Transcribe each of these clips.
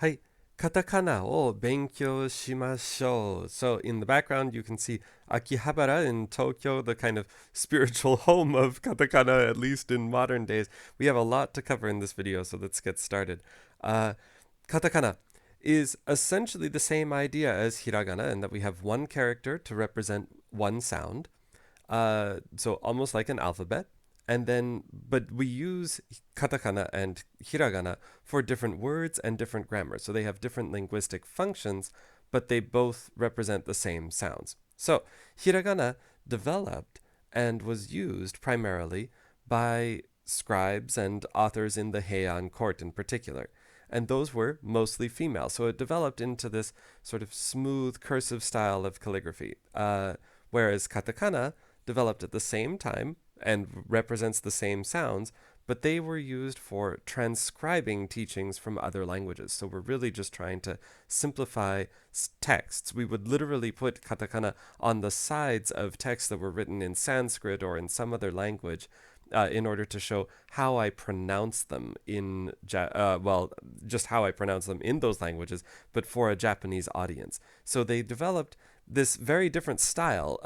はい、カタカナを勉強しましょう. So in the background, you can see Akihabara in Tokyo, the kind of spiritual home of katakana, at least in modern days. We have a lot to cover in this video, so let's get started. Katakana is essentially the same idea as hiragana in that we have one character to represent one sound. So almost like an alphabet. And then, but we use katakana and hiragana for different words and different grammar. So they have different linguistic functions, but they both represent the same sounds. So hiragana developed and was used primarily by scribes and authors in the Heian court in particular. And those were mostly female. So it developed into this sort of smooth cursive style of calligraphy. Whereas katakana developed at the same time and represents the same sounds, but they were used for transcribing teachings from other languages. So we're really just trying to simplify texts. We would literally put katakana on the sides of texts that were written in Sanskrit or in some other language. In order to show how I pronounce them just how I pronounce them in those languages, but for a Japanese audience. So they developed this very different style.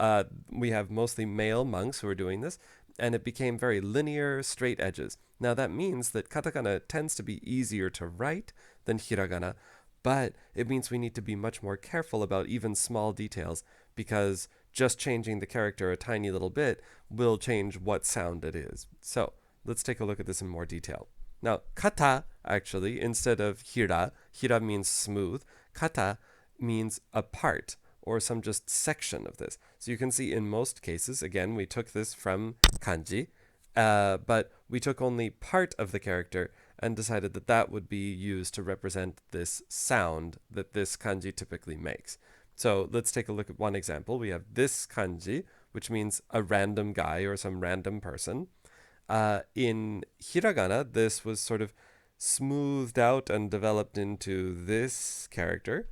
We have mostly male monks who are doing this, and it became very linear, straight edges. Now that means that katakana tends to be easier to write than hiragana, but it means we need to be much more careful about even small details because just changing the character a tiny little bit will change what sound it is. So let's take a look at this in more detail. Now, kata, actually, instead of hira means smooth, kata means a part or some just section of this. So you can see in most cases, again, we took this from kanji, but we took only part of the character and decided that that would be used to represent this sound that this kanji typically makes. So let's take a look at one example. We have this kanji, which means a random guy or some random person. In hiragana, this was sort of smoothed out and developed into this character.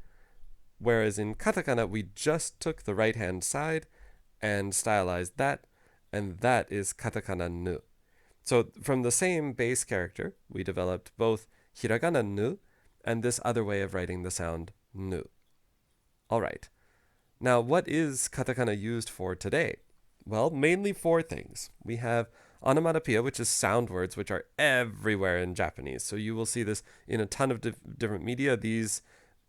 Whereas in katakana, we just took the right hand side and stylized that, and that is katakana nu. So from the same base character, we developed both hiragana nu and this other way of writing the sound nu. All right. Now, what is katakana used for today? Well, mainly four things. We have onomatopoeia, which is sound words, which are everywhere in Japanese. So you will see this in a ton of different media.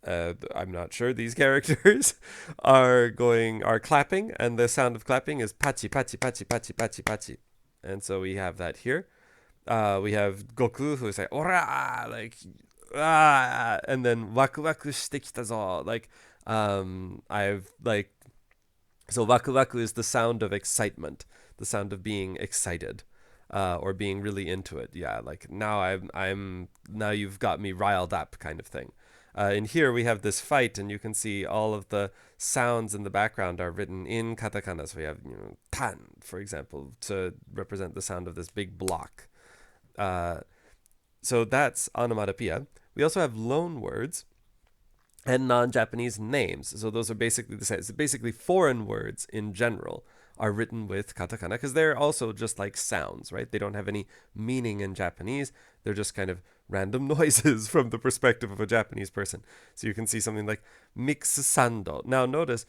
I'm not sure, these characters are clapping, and the sound of clapping is pachi, pachi, pachi, pachi, pachi, pachi. And so we have that here. We have Goku who is like, ora, like, ah, and then waku waku shite kita like, I've like, so waku waku is the sound of excitement, the sound of being excited, or being really into it. Yeah, like now you've got me riled up, kind of thing. In here we have this fight, and you can see all of the sounds in the background are written in katakana. So we have tan, for example, to represent the sound of this big block. Uh, so that's onomatopoeia. We also have loan words and non-Japanese names. So those are basically the same. So basically, foreign words in general are written with katakana because they're also just like sounds, right? They don't have any meaning in Japanese. They're just kind of random noises from the perspective of a Japanese person. So you can see something like mixsando. Now notice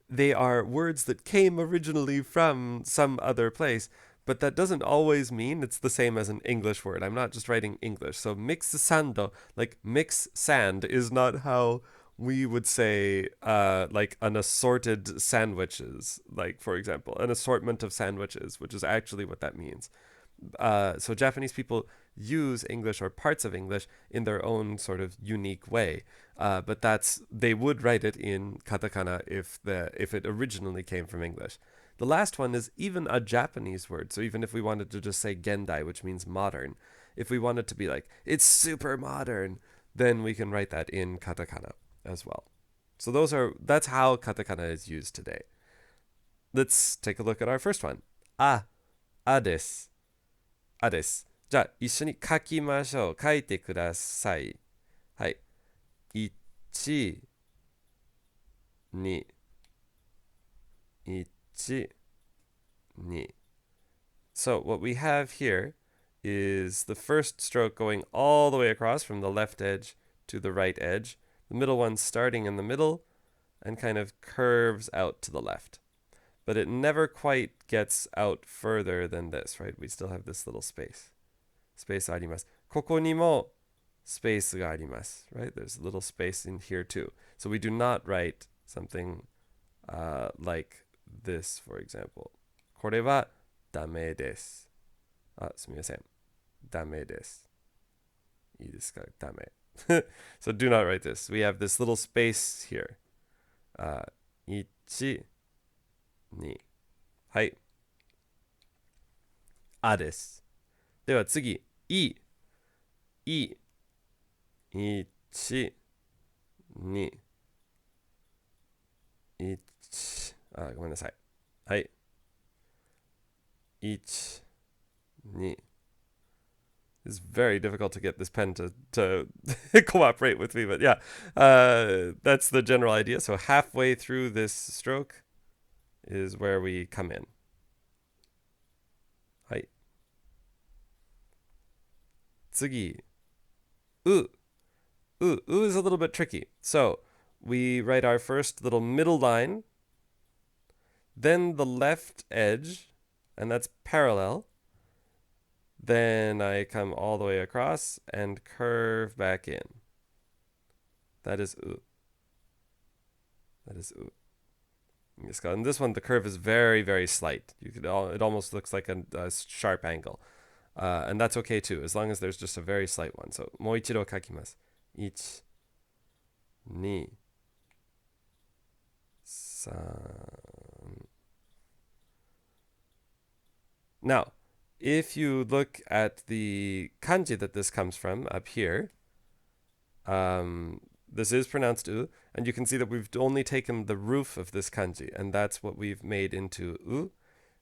they are words that came originally from some other place, but that doesn't always mean it's the same as an English word. I'm not just writing English. So mixsando, like mix sand, is not how we would say like an assorted sandwiches, like for example, an assortment of sandwiches, which is actually what that means. So Japanese people use English or parts of English in their own sort of unique way, but they would write it in katakana if it originally came from English. The last one is even a Japanese word. So even if we wanted to just say gendai, which means modern, if we wanted to be like it's super modern, then we can write that in katakana as well. So that's how katakana is used today. Let's take a look at our first one. A です。あです。じゃあ、一緒に書きましょう。書いてください。はい。1、2、1、2. So what we have here is the first stroke going all the way across from the left edge to the right edge. The middle one starting in the middle and kind of curves out to the left. But it never quite gets out further than this, right? We still have this little space. Space あります。ここにも space があります, right? There's a little space in here too. So we do not write something like this, for example. これはダメです。すみません。ダメです。いいですか？ダメ。So do not write this. We have this little space here. 1、2。はい。あです。では次、い。1、2、1、ごめんなさい。はい。1、2。It's very difficult to get this pen to cooperate with me, but yeah, that's the general idea. So halfway through this stroke is where we come in. はい。次。U is a little bit tricky. So we write our first little middle line, then the left edge, and that's parallel. Then I come all the way across and curve back in. That is U. That is U. And this one, the curve is very, very slight. It almost looks like a sharp angle. And that's okay too, as long as there's just a very slight one. So, もう一度書きます。1、2、3. Now, if you look at the kanji that this comes from up here, this is pronounced U, and you can see that we've only taken the roof of this kanji, and that's what we've made into U.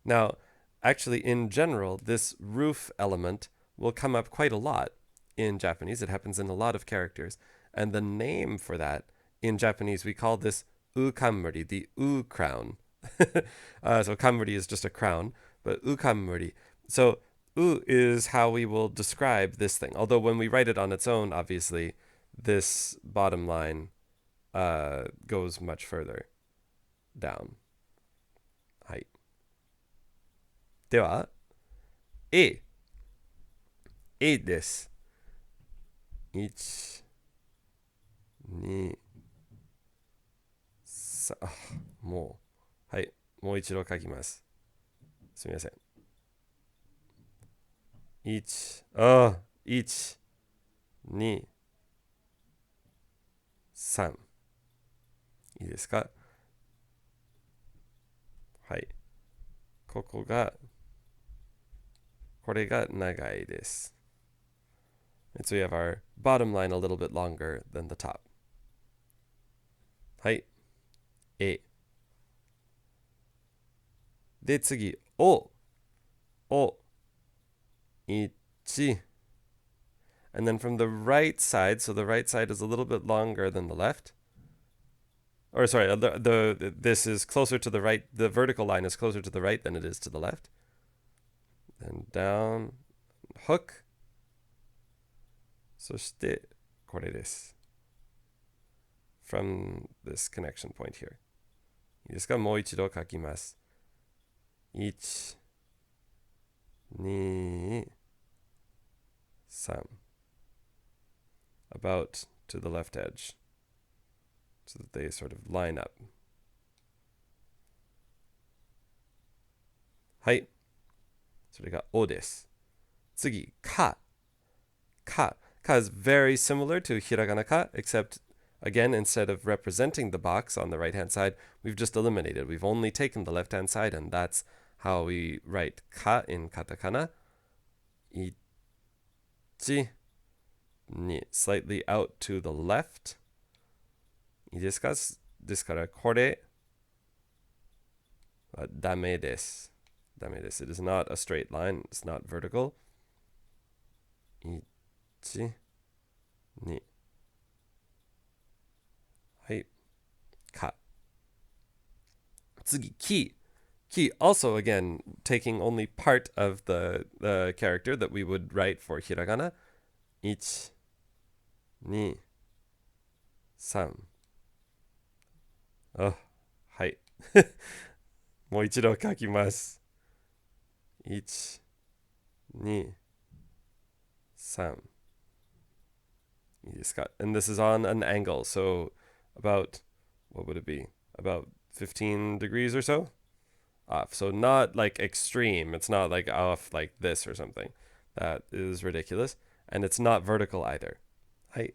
Now, actually, in general, this roof element will come up quite a lot in Japanese. It happens in a lot of characters. And the name for that, in Japanese, we call this U kamuri, the U crown. So kamuri is just a crown, but U kamuri. So U is how we will describe this thing. Although when we write it on its own, obviously, this bottom line goes much further down. はい。では、A です。1、2、3、もう、はい、もう一度書きます。すみません。1、1、2、3。いいですか？はい。これが長いです。And so we have our bottom line a little bit longer than the top. はい。A. で、次、O. 1. And then from the right side, so the right side is a little bit longer than the left. Or sorry, this is closer to the right. The vertical line is closer to the right than it is to the left. And down, hook. そして、これです。From this connection point here. いいですか？もう一度書きます。1、2、3. About to the left edge. So that they sort of line up. はい。それがおです。次、か。Ka is very similar to hiragana ka, except again, instead of representing the box on the right-hand side, we've just eliminated. We've only taken the left-hand side, and that's how we write ka in katakana. 1, 2, slightly out to the left. いいですか？ですから、これはダメです。ダメです。It is not a straight line. It's not vertical. 1, 2. はい。か。次、き。Ki, also again, taking only part of the character that we would write for hiragana. 1, 2, 3。あ、はい。もう一度書きます。1、2、3. いいですか? And this is on an angle, so about, what would it be? About 15 degrees or so off. So not like extreme. It's not like off like this or something. That is ridiculous. And it's not vertical either. はい。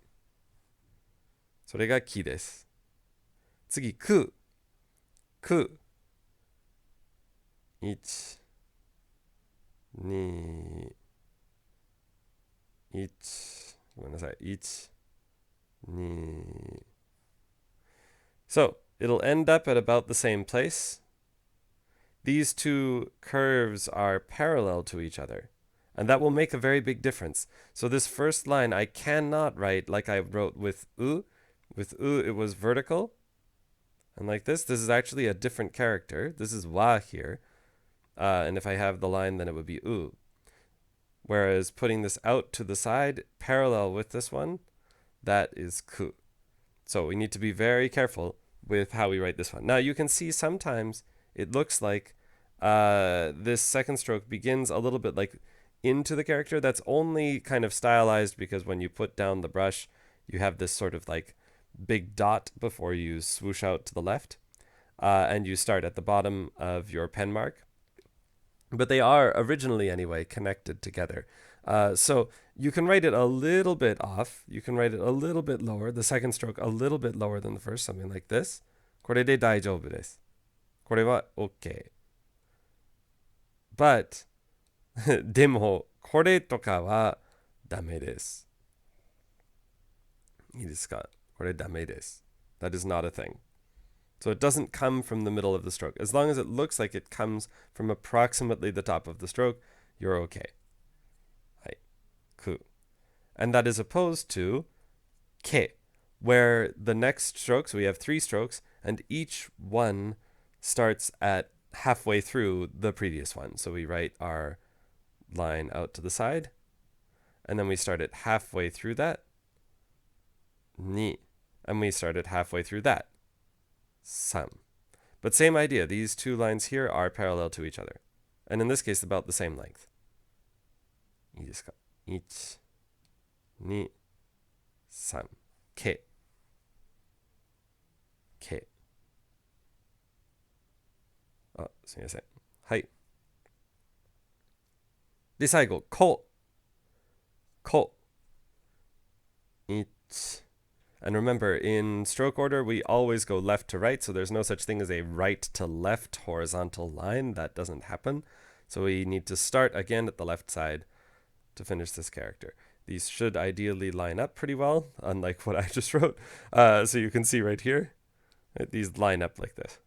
それがきです。次、く。く。1、2、1。ごめんなさい。1、2。So, it'll end up at about the same place. These two curves are parallel to each other. And that will make a very big difference. So this first line I cannot write like I wrote with u. With u, it was vertical. And like this is actually a different character. This is wa here. And if I have the line, then it would be u. Whereas putting this out to the side, parallel with this one, that is ku. So we need to be very careful with how we write this one. Now you can see sometimes it looks like this second stroke begins a little bit like into the character. That's only kind of stylized because when you put down the brush, you have this sort of like big dot before you swoosh out to the left. And you start at the bottom of your pen mark. But they are originally, anyway, connected together. So you can write it a little bit off. You can write it a little bit lower. The second stroke a little bit lower than the first, something like this. これで大丈夫です。これは OK. But でもこれとかはダメです。いいですか？これダメです。That is not a thing. So it doesn't come from the middle of the stroke. As long as it looks like it comes from approximately the top of the stroke, you're okay. はい。く。And that is opposed to け, where the next strokes, we have 3 strokes, and each one starts at halfway through the previous one. So we write our line out to the side, and then we start it halfway through that. に. And we start it halfway through that. 3. But same idea. These two lines here are parallel to each other. And in this case, about the same length. いいですか? 1、2、3。け。け。あ、すみません。はい。で、最後、こ。こ。1。And remember, in stroke order, we always go left to right, so there's no such thing as a right to left horizontal line. That doesn't happen. So we need to start again at the left side to finish this character. These should ideally line up pretty well, unlike what I just wrote. So you can see right here, right, these line up like this.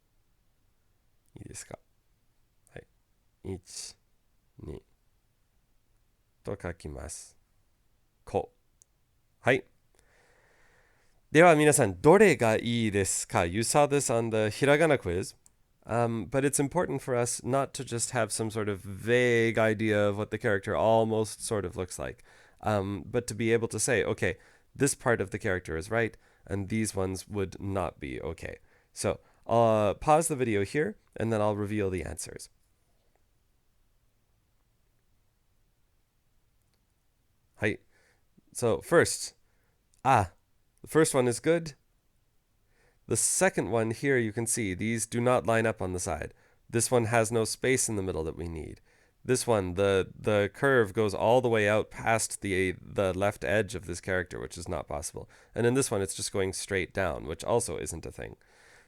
いいですか? はい。1、2と書きます。こ。はい。では皆さん、どれがいいですか? You saw this on the hiragana quiz, but it's important for us not to just have some sort of vague idea of what the character almost sort of looks like, but to be able to say, okay, this part of the character is right, and these ones would not be okay. So I'll pause the video here, and then I'll reveal the answers. Hi. So first, the first one is good. The second one here, you can see these do not line up on the side. This one has no space in the middle that we need. This one, the curve goes all the way out past the left edge of this character, which is not possible. And in this one, it's just going straight down, which also isn't a thing.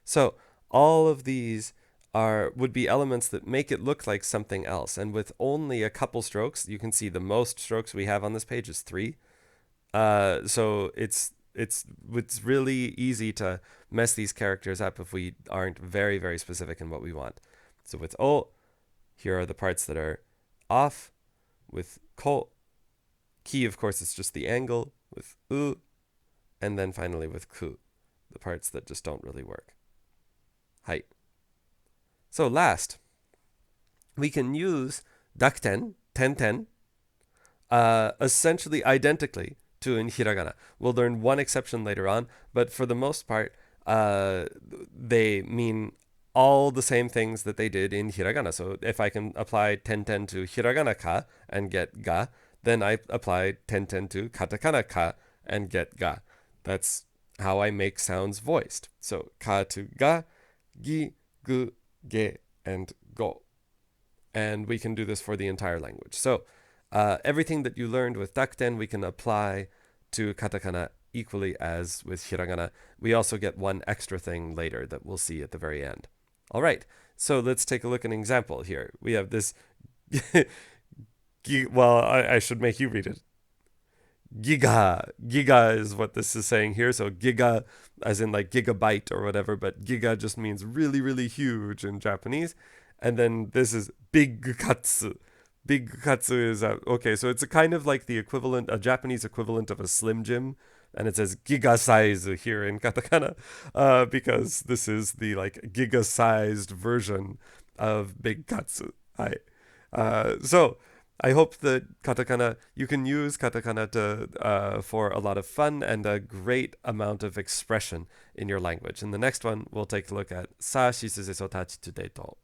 So all of these would be elements that make it look like something else. And with only a couple strokes, you can see the most strokes we have on this page is 3. So it's really easy to mess these characters up if we aren't very, very specific in what we want. So with o, here are the parts that are off. With ko, ki, of course, it's just the angle. With u, and then finally with ku, the parts that just don't really work. Hai. So last, we can use dakuten, ten, essentially identically, katsu in hiragana. We'll learn one exception later on, but for the most part, they mean all the same things that they did in hiragana. So if I can apply ten to hiragana ka and get ga, then I apply ten to katakana ka and get ga. That's how I make sounds voiced. So ka to ga, gi, gu, ge, and go. And we can do this for the entire language. So everything that you learned with Dakuten, we can apply to katakana equally as with hiragana. We also get one extra thing later that we'll see at the very end. All right, so let's take a look at an example here. We have this, well, I should make you read it. Giga. Giga is what this is saying here. So giga as in like gigabyte or whatever, but giga just means really, really huge in Japanese. And then this is big katsu. Big katsu is, okay, so it's a kind of like the equivalent, a Japanese equivalent of a Slim Jim. And it says giga size here in katakana because this is the like giga sized version of big katsu. So I hope that katakana, you can use katakana to, for a lot of fun and a great amount of expression in your language. In the next one, we'll take a look at sa shisuze so tachi to deito.